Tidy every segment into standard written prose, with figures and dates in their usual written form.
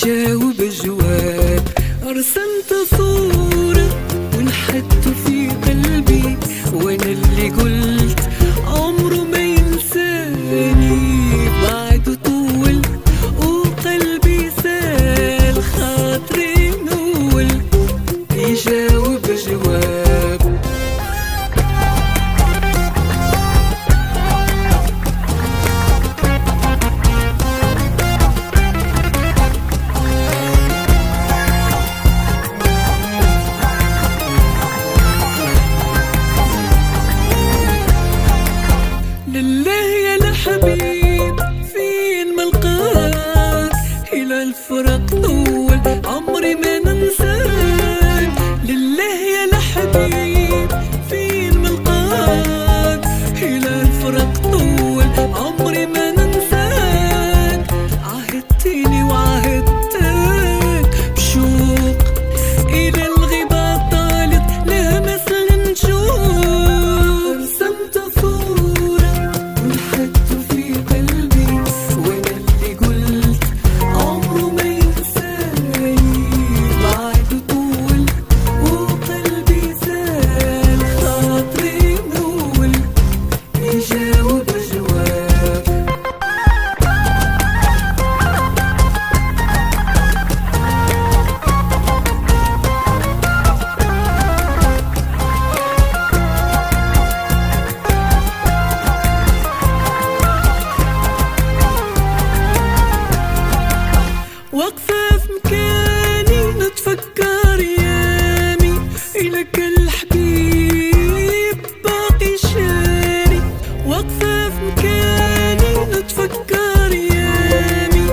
يجاوب جواب. رسمت صورة ونحت في قلبي، وانا اللي قلت عمره ما ينساني. بعد طول وقلبي سال، خاطري نول يجاوب جواب. لله يا الحبيب فين ما لقاك، إلى الفراق طول عمري ما ننساك. لله يا الحبيب فين ما لقاك، إلى الفراق طول عمري ما ننساك. عهدتني وعهدتك بشوق، إلى الغيبة طالت لها مثل نشوق. رسمت صورة ونحت في قلبي، وانا اللي قلت عمره ما ينساني. بعد طول وقلبي سال، خاطري نول يجاوب جواب. واقفة في مكاني نتفكر يامي، إلك الحبيب باقي شاري. واقفة في مكاني نتفكر يامي،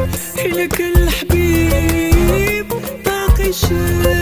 إلك الحبيب باقي شاري.